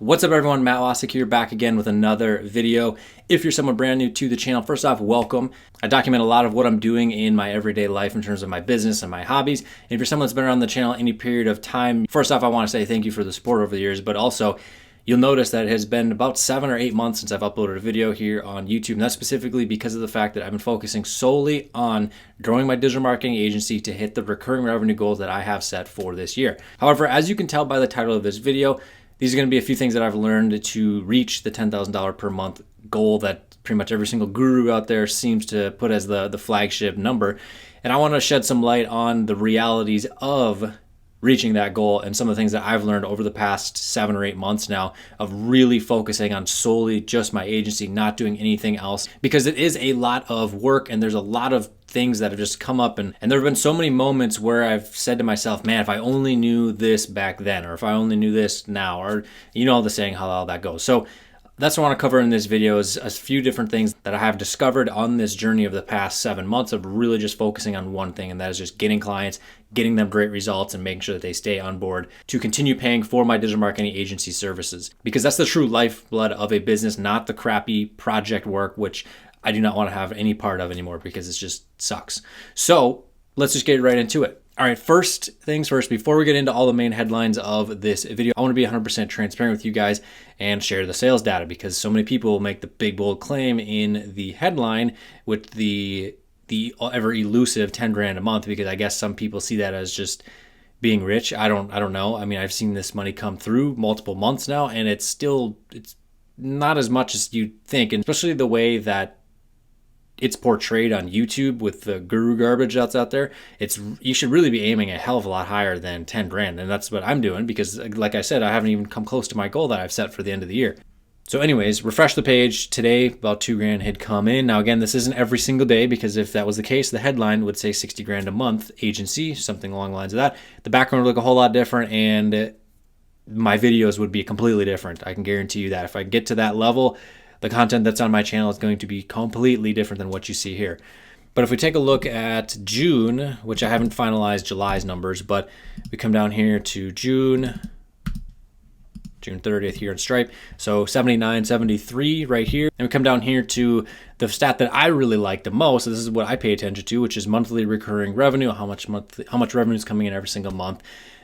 What's up everyone, Matt Wacek here, back again with another video. If you're someone brand new to the channel, first off, welcome. I document a lot of what I'm doing in my everyday life in terms of my business and my hobbies. And if you're someone that's been around the channel any period of time, first off, I want to say thank you for the support over the years, but also you'll notice that it has been about 7 or 8 months since I've uploaded a video here on YouTube. And that's specifically because of the fact that I've been focusing solely on growing my digital marketing agency to hit the recurring revenue goals that I have set for this year. However, as you can tell by the title of this video, these are going to be a few things that I've learned to reach the $10,000 per month goal that pretty much every single guru out there seems to put as the flagship number. And I want to shed some light on the realities of reaching that goal and some of the things that I've learned over the past 7 or 8 months now of really focusing on solely just my agency, not doing anything else, because it is a lot of work and there's a lot of things that have just come up, and there have been so many moments where I've said to myself, man, if I only knew this back then, or if I only knew this now, or you know the saying, how all that goes. So that's what I want to cover in this video, is a few different things that I have discovered on this journey of the past 7 months of really just focusing on one thing, and that is just getting clients, getting them great results, and making sure that they stay on board to continue paying for my digital marketing agency services. Because that's the true lifeblood of a business, not the crappy project work, which I do not want to have any part of anymore because it just sucks. So let's just get right into it. All right, first things first, before we get into all the main headlines of this video, I want to be 100% transparent with you guys and share the sales data, because so many people make the big bold claim in the headline with the ever elusive 10 grand a month, because I guess some people see that as just being rich. I don't know. I mean, I've seen this money come through multiple months now, and it's not as much as you'd think, and especially the way that it's portrayed on YouTube with the guru garbage that's out there. You should really be aiming a hell of a lot higher than 10 grand. And that's what I'm doing, because like I said, I haven't even come close to my goal that I've set for the end of the year. So anyways, refresh the page. Today, about 2 grand had come in. Now again, this isn't every single day, because if that was the case, the headline would say 60 grand a month agency, something along the lines of that. The background would look a whole lot different, and my videos would be completely different. I can guarantee you that. If I get to that level, the content that's on my channel is going to be completely different than what you see here. But if we take a look at June, which I haven't finalized July's numbers, but we come down here to June 30th here in Stripe. So 79.73 right here. And we come down here to the stat that I really like the most. So this is what I pay attention to, which is monthly recurring revenue, how much revenue is coming in every single month.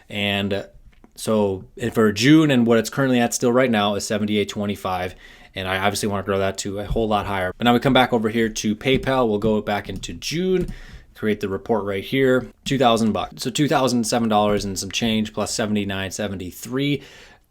And so for June, and what it's currently at still right now, is 78.25. And I obviously want to grow that to a whole lot higher. But now we come back over here to PayPal. We'll go back into June, create the report right here, $2,000. So $2,007 and some change plus 79.73.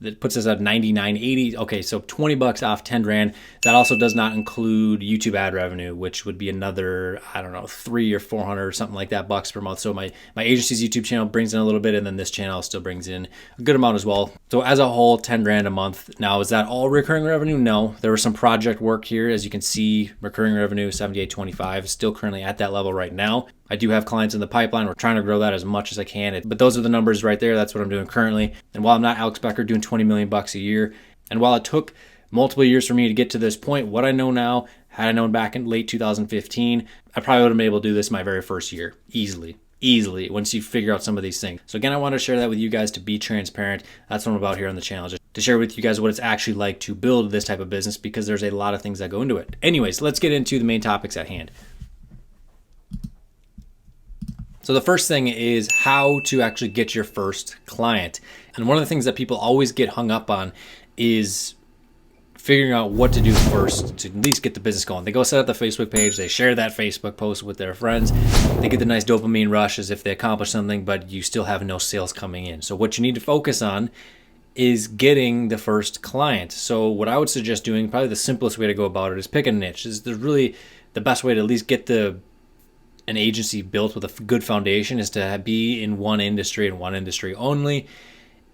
That puts us at 99.80. Okay, so $20 off 10 grand. That also does not include YouTube ad revenue, which would be another, I don't know, 300 or 400 or something like that bucks per month. So my agency's YouTube channel brings in a little bit, and then this channel still brings in a good amount as well. So as a whole, 10 grand a month. Now, is that all recurring revenue? No, there was some project work here. As you can see, recurring revenue 78.25 is still currently at that level right now. I do have clients in the pipeline. We're trying to grow that as much as I can. But those are the numbers right there. That's what I'm doing currently. And while I'm not Alex Becker doing 20 million bucks a year, and while it took multiple years for me to get to this point, what I know now, had I known back in late 2015, I probably would have been able to do this my very first year. Easily, once you figure out some of these things. So again, I want to share that with you guys to be transparent. That's what I'm about here on the channel, just to share with you guys what it's actually like to build this type of business, because there's a lot of things that go into it. Anyways, let's get into the main topics at hand. So the first thing is how to actually get your first client. And one of the things that people always get hung up on is figuring out what to do first to at least get the business going. They go set up the Facebook page, they share that Facebook post with their friends, they get the nice dopamine rush as if they accomplish something, but you still have no sales coming in. So what you need to focus on is getting the first client. So what I would suggest doing, probably the simplest way to go about it, is pick a niche. This is really the best way to at least get an agency built with a good foundation, is to be in one industry and one industry only.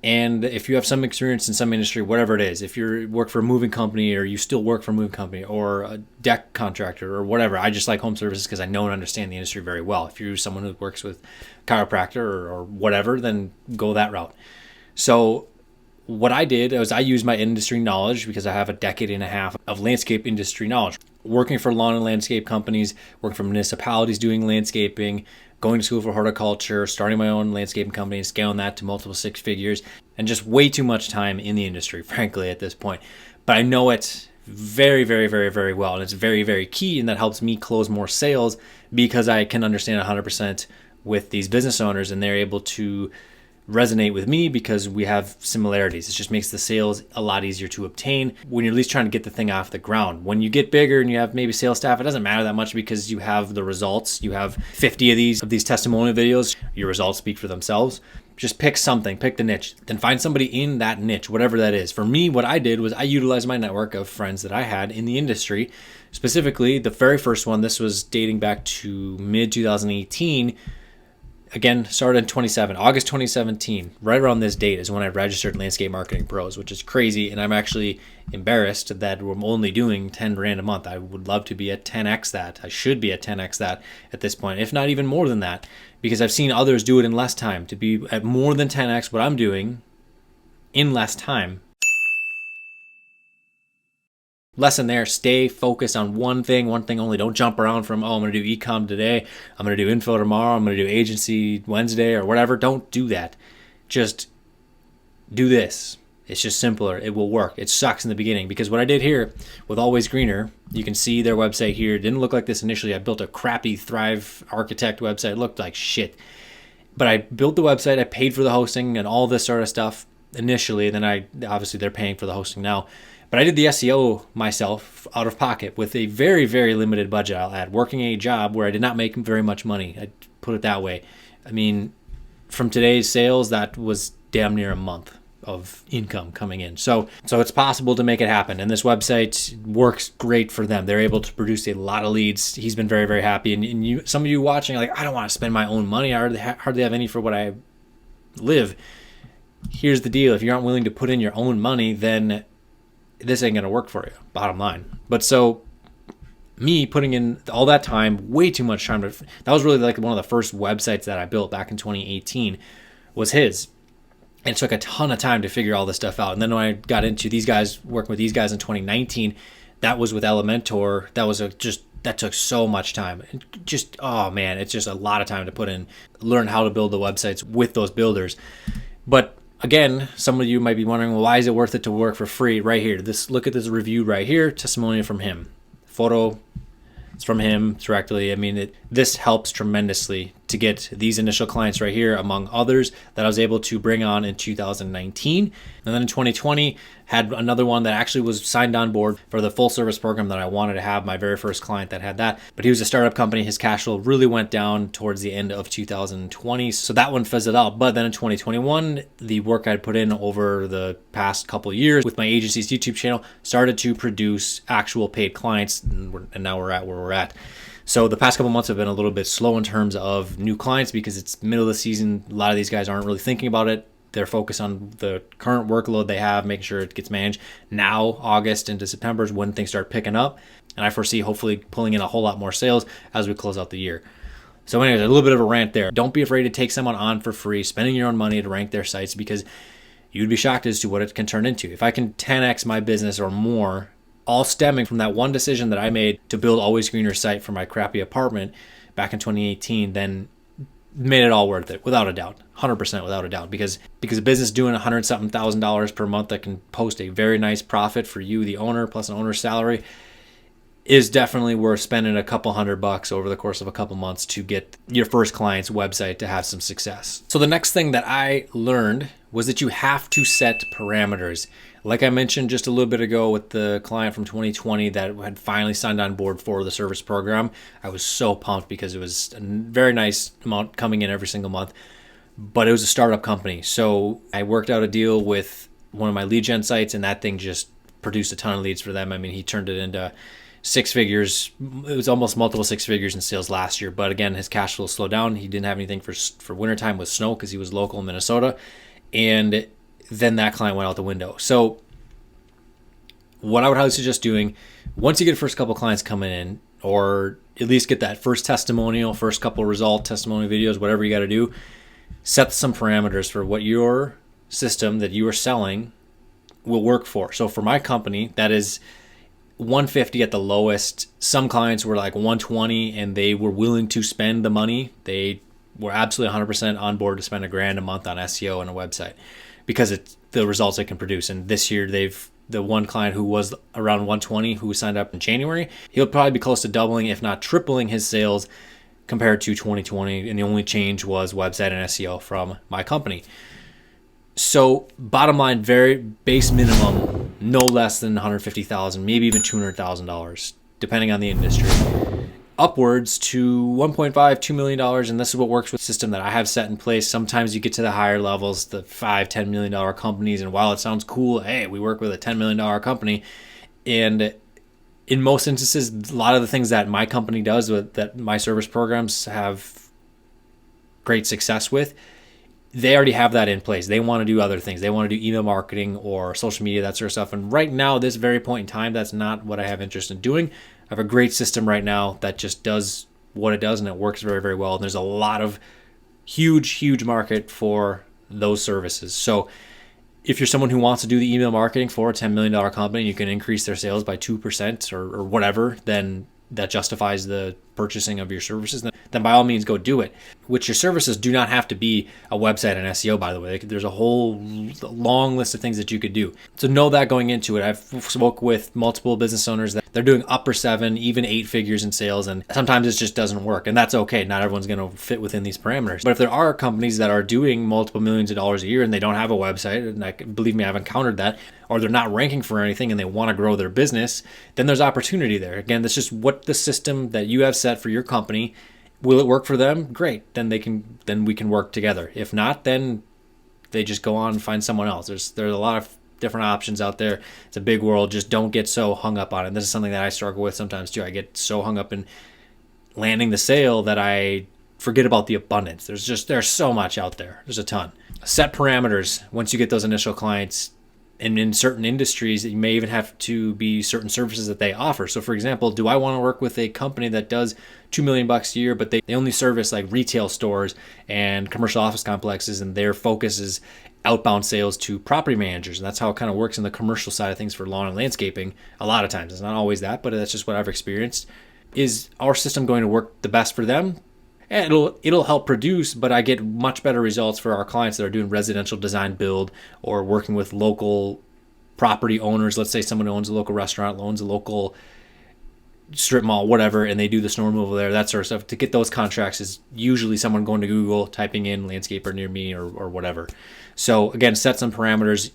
And if you have some experience in some industry, whatever it is, if you work for a moving company, or you still work for a moving company, or a deck contractor, or whatever, I just like home services because I know and understand the industry very well. If you're someone who works with chiropractor or whatever, then go that route. So what I did was I used my industry knowledge, because I have a decade and a half of landscape industry knowledge, working for lawn and landscape companies, working for municipalities doing landscaping, going to school for horticulture, starting my own landscaping company, scaling that to multiple six figures, and just way too much time in the industry, frankly, at this point. But I know it very, very, very, very well. And it's very, very key. And that helps me close more sales because I can understand 100% with these business owners, and they're able to resonate with me because we have similarities. It just makes the sales a lot easier to obtain when you're at least trying to get the thing off the ground. When you get bigger and you have maybe sales staff, it doesn't matter that much because you have the results. You have 50 of these testimonial videos. Your results speak for themselves. Just pick something, pick the niche, then find somebody in that niche, whatever that is. For me, what I did was I utilized my network of friends that I had in the industry. Specifically, the very first one, this was dating back to mid 2018. Again, started in August 2017. Right around this date is when I registered Landscape Marketing Pros, which is crazy. And I'm actually embarrassed that we're only doing 10 grand a month. I would love to be at 10x that. I should be at 10x that at this point, if not even more than that, because I've seen others do it in less time. To be at more than 10x what I'm doing in less time. Lesson there, stay focused on one thing only. Don't jump around from, I'm going to do e-com today, I'm going to do info tomorrow, I'm going to do agency Wednesday or whatever. Don't do that. Just do this. It's just simpler. It will work. It sucks in the beginning because what I did here with Always Greener, you can see their website here. It didn't look like this initially. I built a crappy Thrive Architect website. It looked like shit. But I built the website. I paid for the hosting and all this sort of stuff initially. Then obviously they're paying for the hosting now. But I did the SEO myself out of pocket with a very, very limited budget. I'll add, working a job where I did not make very much money. I put it that way. I mean, from today's sales, that was damn near a month of income coming in. So it's possible to make it happen. And this website works great for them. They're able to produce a lot of leads. He's been very, very happy. And you, some of you watching, are like, I don't want to spend my own money. I hardly have any for what I live. Here's the deal. If you aren't willing to put in your own money, then this ain't going to work for you, bottom line. But so me putting in all that time, way too much time, that was really like one of the first websites that I built back in 2018 was his. And it took a ton of time to figure all this stuff out. And then when I got into these guys, working with these guys in 2019, that was with Elementor. That took so much time. Just, oh man, it's just a lot of time to put in, learn how to build the websites with those builders. But again, some of you might be wondering, well, why is it worth it to work for free? Right here, look at this review right here, testimonial from him. Photo, it's from him directly. I mean, this helps tremendously to get these initial clients right here, among others, that I was able to bring on in 2019. And then in 2020, had another one that actually was signed on board for the full service program that I wanted to have, my very first client that had that. But he was a startup company. His cash flow really went down towards the end of 2020. So that one fizzled out. But then in 2021, the work I'd put in over the past couple of years with my agency's YouTube channel started to produce actual paid clients. And now we're at where we're at. So the past couple months have been a little bit slow in terms of new clients because it's middle of the season. A lot of these guys aren't really thinking about it. They're focused on the current workload they have, making sure it gets managed. Now, August into September is when things start picking up. And I foresee hopefully pulling in a whole lot more sales as we close out the year. So anyways, a little bit of a rant there. Don't be afraid to take someone on for free, spending your own money to rank their sites, because you'd be shocked as to what it can turn into. If I can 10x my business or more, all stemming from that one decision that I made to build Always Greener site for my crappy apartment back in 2018, then made it all worth it, without a doubt, 100% without a doubt, because a business doing $100-something thousand per month that can post a very nice profit for you, the owner, plus an owner's salary, is definitely worth spending a couple $100 over the course of a couple months to get your first client's website to have some success. So the next thing that I learned was that you have to set parameters. Like I mentioned just a little bit ago with the client from 2020 that had finally signed on board for the service program, I was so pumped because it was a very nice amount coming in every single month, but it was a startup company. So I worked out a deal with one of my lead gen sites, and that thing just produced a ton of leads for them. I mean, he turned it into six figures. It was almost multiple six figures in sales last year. But again, his cash flow slowed down. He didn't have anything for wintertime with snow because he was local in Minnesota. And then that client went out the window. So what I would highly suggest doing, once you get the first couple clients coming in, or at least get that first testimonial, first couple result testimonial videos, whatever you got to do, set some parameters for what your system that you are selling will work for. So for my company, that is 150 at the lowest. Some clients were like 120 and they were willing to spend the money. They we're absolutely 100% on board to spend $1,000 a month on SEO and a website because it's the results it can produce. And this year the one client who was around 120 who signed up in January, he'll probably be close to doubling, if not tripling his sales compared to 2020. And the only change was website and SEO from my company. So bottom line, very base minimum, no less than $150,000, maybe even $200,000, depending on the industry, upwards to $1.5, $2 million. And this is what works with the system that I have set in place. Sometimes you get to the higher levels, the $5, $10 million companies. And while it sounds cool, hey, we work with a $10 million company. And in most instances, a lot of the things that my company does, that my service programs have great success with, they already have that in place. They want to do other things. They want to do email marketing or social media, that sort of stuff. And right now, this very point in time, that's not what I have interest in doing. I have a great system right now that just does what it does, and it works very, very well. And there's a lot of huge market for those services. So if you're someone who wants to do the email marketing for a $10 million company, you can increase their sales by 2% or whatever, then that justifies the purchasing of your services, then by all means go do it. Which your services do not have to be a website and SEO, by the way. There's a whole long list of things that you could do. So know that going into it. I've spoke with multiple business owners that they're doing upper 7, even 8 figures in sales, and sometimes it just doesn't work. And that's okay. Not everyone's going to fit within these parameters. But if there are companies that are doing multiple millions of dollars a year and they don't have a website, and believe me, I've encountered that, or they're not ranking for anything and they want to grow their business, then there's opportunity there. Again, that's just what the system that you have set for your company. Will it work for them? Great. Then we can work together. If not, then they just go on and find someone else. There's a lot of different options out there. It's a big world. Just don't get so hung up on it. And this is something that I struggle with sometimes too. I get so hung up in landing the sale that I forget about the abundance. There's so much out there. There's a ton. Set parameters once you get those initial clients. And in certain industries, it may even have to be certain services that they offer. So for example, do I want to work with a company that does $2 million a year, but they only service like retail stores and commercial office complexes, and their focus is outbound sales to property managers? And that's how it kind of works in the commercial side of things for lawn and landscaping. A lot of times, it's not always that, but that's just what I've experienced. Is our system going to work the best for them? And it'll help produce, but I get much better results for our clients that are doing residential design build or working with local property owners. Let's say someone owns a local restaurant, owns a local strip mall, whatever, and they do the snow removal there, that sort of stuff. To get those contracts is usually someone going to Google, typing in landscaper near me or whatever. So again, set some parameters,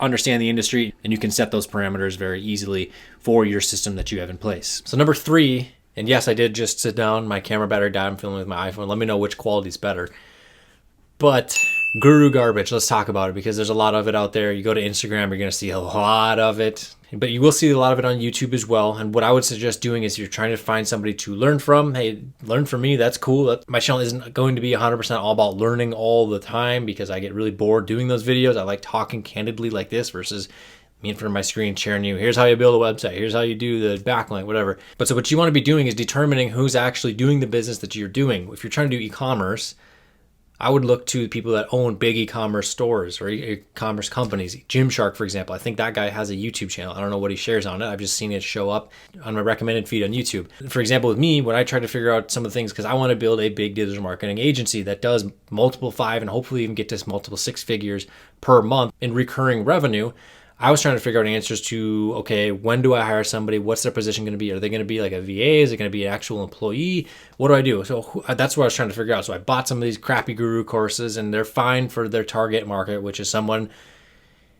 understand the industry, and you can set those parameters very easily for your system that you have in place. So number 3, and yes, I did just sit down. My camera battery died. I'm filming with my iPhone. Let me know which quality is better. But guru garbage, let's talk about it, because there's a lot of it out there. You go to Instagram, you're going to see a lot of it. But you will see a lot of it on YouTube as well. And what I would suggest doing is, you're trying to find somebody to learn from. Hey, learn from me. That's cool. My channel isn't going to be 100% all about learning all the time, because I get really bored doing those videos. I like talking candidly like this versus me in front of my screen sharing you, here's how you build a website, here's how you do the backlink, whatever. But so what you want to be doing is determining who's actually doing the business that you're doing. If you're trying to do e-commerce, I would look to people that own big e-commerce stores or e-commerce companies. Gymshark, for example, I think that guy has a YouTube channel. I don't know what he shares on it. I've just seen it show up on my recommended feed on YouTube. For example, with me, when I try to figure out some of the things, because I want to build a big digital marketing agency that does multiple 5 and hopefully even get to multiple 6 figures per month in recurring revenue, I was trying to figure out answers to, okay, when do I hire somebody? What's their position going to be? Are they going to be like a VA? Is it going to be an actual employee? What do I do? So that's what I was trying to figure out. So I bought some of these crappy guru courses, and they're fine for their target market, which is someone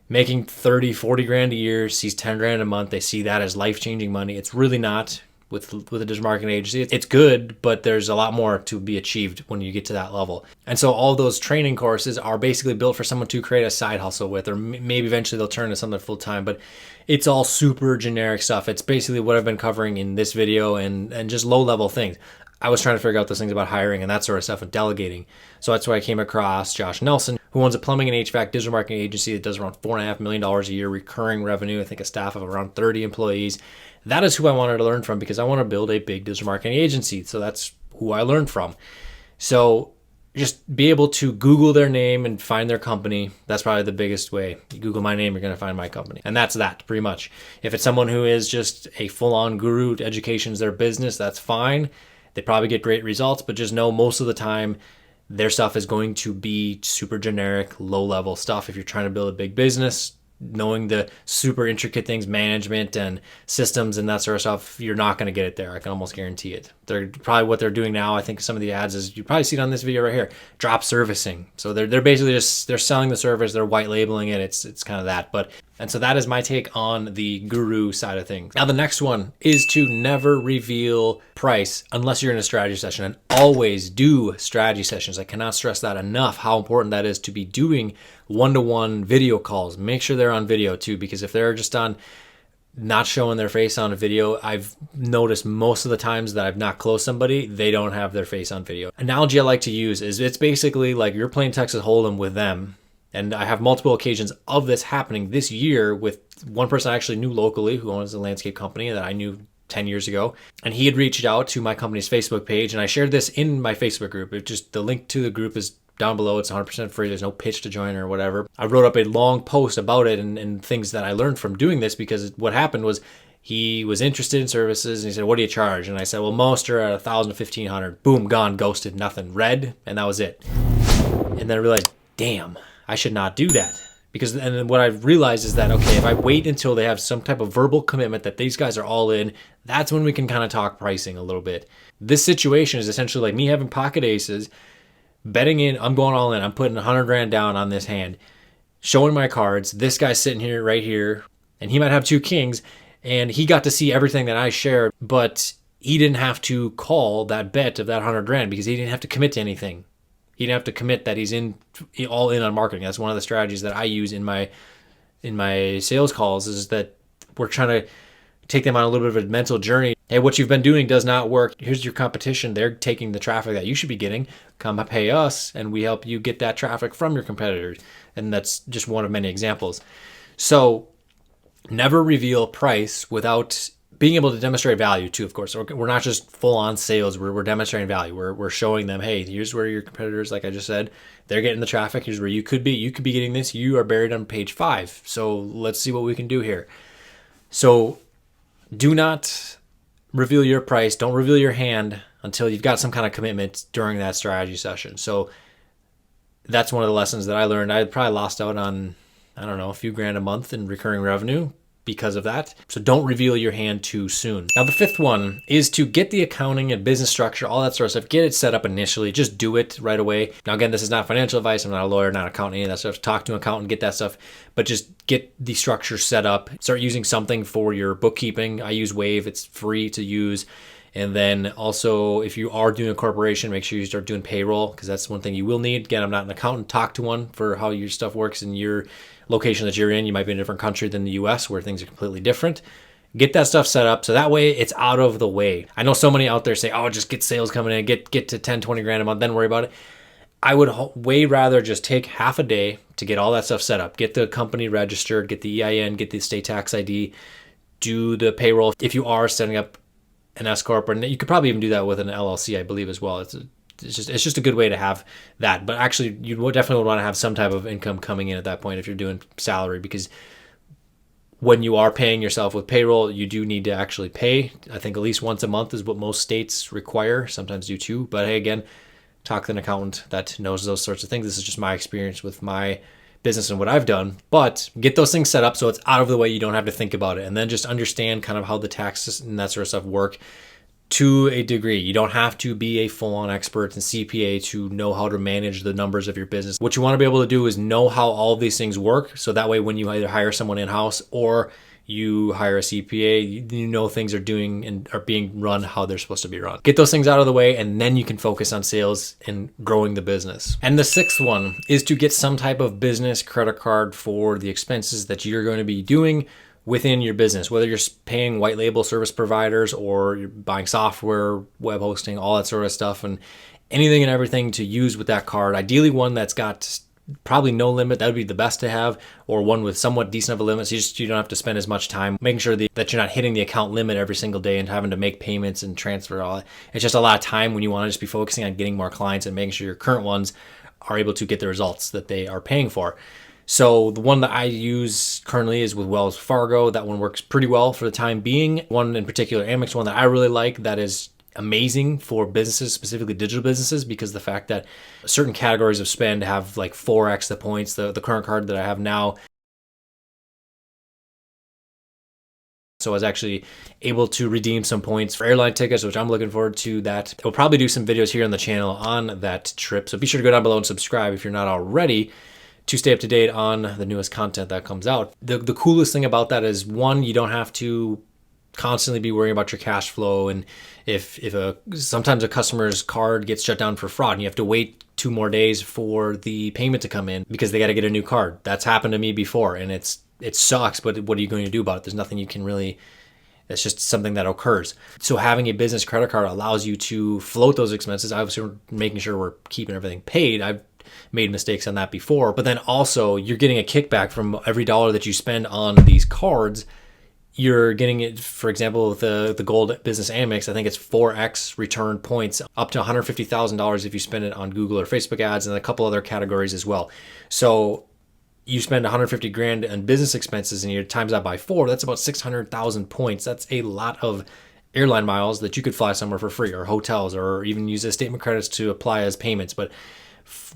making 30, 40 grand a year, sees 10 grand a month. They see that as life-changing money. It's really not with a digital marketing agency. It's good, but there's a lot more to be achieved when you get to that level. And so all those training courses are basically built for someone to create a side hustle with, or maybe eventually they'll turn to something full-time, but it's all super generic stuff. It's basically what I've been covering in this video and just low-level things. I was trying to figure out those things about hiring and that sort of stuff and delegating. So that's why I came across Josh Nelson, who owns a plumbing and HVAC digital marketing agency that does around $4.5 million a year recurring revenue. I think a staff of around 30 employees. That is who I wanted to learn from, because I want to build a big digital marketing agency. So that's who I learned from. So just be able to Google their name and find their company. That's probably the biggest way. You Google my name, you're going to find my company. And that's that, pretty much. If it's someone who is just a full-on guru, education's their business, that's fine. They probably get great results, but just know most of the time Their stuff is going to be super generic, low level stuff. If you're trying to build a big business, knowing the super intricate things, management and systems and that sort of stuff, you're not going to get it there. I can almost guarantee it. They're probably what they're doing now. I think some of the ads is, you probably see it on this video right here, drop servicing. So they're basically just, they're selling the service, they're white labeling it. It's kind of that. And so that is my take on the guru side of things. Now, the next one is to never reveal price unless you're in a strategy session, and always do strategy sessions. I cannot stress that enough, how important that is to be doing one-to-one video calls. Make sure they're on video too, because if they're just on not showing their face on a video, I've noticed most of the times that I've not closed somebody, they don't have their face on video. Analogy I like to use is it's basically like you're playing Texas Hold'em with them. And I have multiple occasions of this happening this year with one person I actually knew locally who owns a landscape company that I knew 10 years ago. And he had reached out to my company's Facebook page, and I shared this in my Facebook group. It just, the link to the group is down below. It's 100% free. There's no pitch to join or whatever. I wrote up a long post about it and things that I learned from doing this, because what happened was he was interested in services and he said, "What do you charge?" And I said, "Well, most are at 1,000 to 1,500. Boom, gone, ghosted, nothing, read, and that was it. And then I realized, damn, I should not do that. Because, and then what I've realized is that, okay, if I wait until they have some type of verbal commitment that these guys are all in, that's when we can kind of talk pricing a little bit. This situation is essentially like me having pocket aces, betting in, I'm going all in, I'm putting 100 grand down on this hand, showing my cards, this guy's sitting here, right here, and he might have two kings, and he got to see everything that I shared, but he didn't have to call that bet of that 100 grand because he didn't have to commit to anything. He didn't have to commit that he's all in on marketing. That's one of the strategies that I use in my sales calls, is that we're trying to take them on a little bit of a mental journey. Hey, what you've been doing does not work. Here's your competition. They're taking the traffic that you should be getting. Come pay us, and we help you get that traffic from your competitors. And that's just one of many examples. So never reveal price without being able to demonstrate value too, of course. We're not just full on sales. We're demonstrating value. We're showing them, hey, here's where your competitors, like I just said, they're getting the traffic. Here's where you could be. You could be getting this. You are buried on page 5. So let's see what we can do here. So do not reveal your price. Don't reveal your hand until you've got some kind of commitment during that strategy session. So that's one of the lessons that I learned. I probably lost out on, I don't know, a few grand a month in recurring revenue because of that. So don't reveal your hand too soon. Now, the 5th one is to get the accounting and business structure, all that sort of stuff, get it set up initially. Just do it right away. Now, again, this is not financial advice. I'm not a lawyer, not an accountant, any of that stuff. Talk to an accountant, get that stuff, but just get the structure set up. Start using something for your bookkeeping. I use Wave. It's free to use. And then also, if you are doing a corporation, make sure you start doing payroll, because that's one thing you will need. Again, I'm not an accountant. Talk to one for how your stuff works in your location that you're in. You might be in a different country than the US where things are completely different. Get that stuff set up so that way it's out of the way. I know so many out there say, oh, just get sales coming in, get to 10, 20 grand a month, then worry about it. I would way rather just take half a day to get all that stuff set up. Get the company registered, get the EIN, get the state tax ID, do the payroll. If you are setting up an S corp, or you could probably even do that with an LLC, I believe, as well. It's just a good way to have that. But actually, you definitely would want to have some type of income coming in at that point if you're doing salary, because when you are paying yourself with payroll, you do need to actually pay. I think at least once a month is what most states require. Sometimes do 2. But hey, again, talk to an accountant that knows those sorts of things. This is just my experience with my business and what I've done. But get those things set up so it's out of the way. You don't have to think about it. And then just understand kind of how the taxes and that sort of stuff work to a degree. You don't have to be a full-on expert in CPA to know how to manage the numbers of your business. What you want to be able to do is know how all of these things work. So that way, when you either hire someone in-house or you hire a CPA, you know things are doing and are being run how they're supposed to be run. Get those things out of the way, and then you can focus on sales and growing the business. And the 6th one is to get some type of business credit card for the expenses that you're going to be doing within your business, whether you're paying white label service providers or you're buying software, web hosting, all that sort of stuff, and anything and everything to use with that card. Ideally one that's got probably no limit. That would be the best to have, or one with somewhat decent of a limit, so you don't have to spend as much time making sure that you're not hitting the account limit every single day and having to make payments and transfer all that. It's just a lot of time when you want to just be focusing on getting more clients and making sure your current ones are able to get the results that they are paying for. So the one that I use currently is with Wells Fargo. That one works pretty well for the time being. One in particular, Amex one that I really like, that is amazing for businesses, specifically digital businesses, because the fact that certain categories of spend have like 4x the points. The current card that I have now, so I was actually able to redeem some points for airline tickets, which I'm looking forward to that. We'll probably do some videos here on the channel on that trip. So be sure to go down below and subscribe if you're not already, to stay up to date on the newest content that comes out. The coolest thing about that is, one, you don't have to constantly be worrying about your cash flow. And if sometimes a customer's card gets shut down for fraud and you have to wait 2 more days for the payment to come in because they got to get a new card. That's happened to me before, and it sucks, but what are you going to do about it? There's nothing you can really, it's just something that occurs. So having a business credit card allows you to float those expenses. Obviously, we're making sure we're keeping everything paid. I've made mistakes on that before, but then also you're getting a kickback from every dollar that you spend on these cards. You're getting it, for example, with the Gold Business Amex, I think it's 4x return points, up to $150,000 if you spend it on Google or Facebook ads, and a couple other categories as well. So you spend 150 grand on business expenses and you times that by 4, that's about 600,000 points. That's a lot of airline miles that you could fly somewhere for free, or hotels, or even use as statement credits to apply as payments. But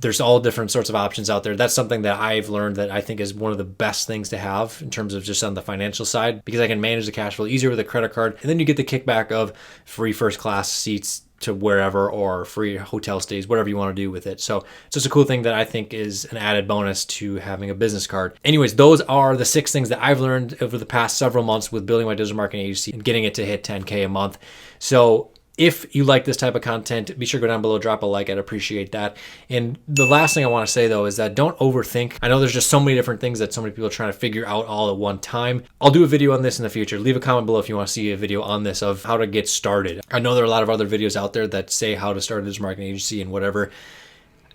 there's all different sorts of options out there. That's something that I've learned that I think is one of the best things to have in terms of just on the financial side, because I can manage the cash flow easier with a credit card. And then you get the kickback of free first class seats to wherever, or free hotel stays, whatever you want to do with it. So it's just a cool thing that I think is an added bonus to having a business card. Anyways, those are the 6 things that I've learned over the past several months with building my digital marketing agency and getting it to hit 10K a month. So if you like this type of content, be sure to go down below, drop a like. I'd appreciate that. And the last thing I want to say, though, is that don't overthink. I know there's just so many different things that so many people are trying to figure out all at one time. I'll do a video on this in the future. Leave a comment below if you want to see a video on this of how to get started. I know there are a lot of other videos out there that say how to start a digital marketing agency and whatever,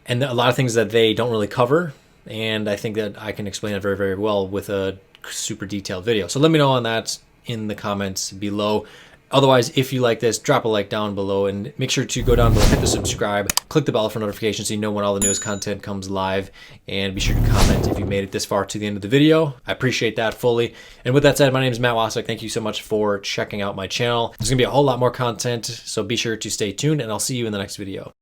and a lot of things that they don't really cover. And I think that I can explain it very, very well with a super detailed video. So let me know on that in the comments below. Otherwise, if you like this, drop a like down below, and make sure to go down below, hit the subscribe, click the bell for notifications so you know when all the newest content comes live, and be sure to comment if you made it this far to the end of the video. I appreciate that fully. And with that said, my name is Matt Wacek. Thank you so much for checking out my channel. There's gonna be a whole lot more content, so be sure to stay tuned, and I'll see you in the next video.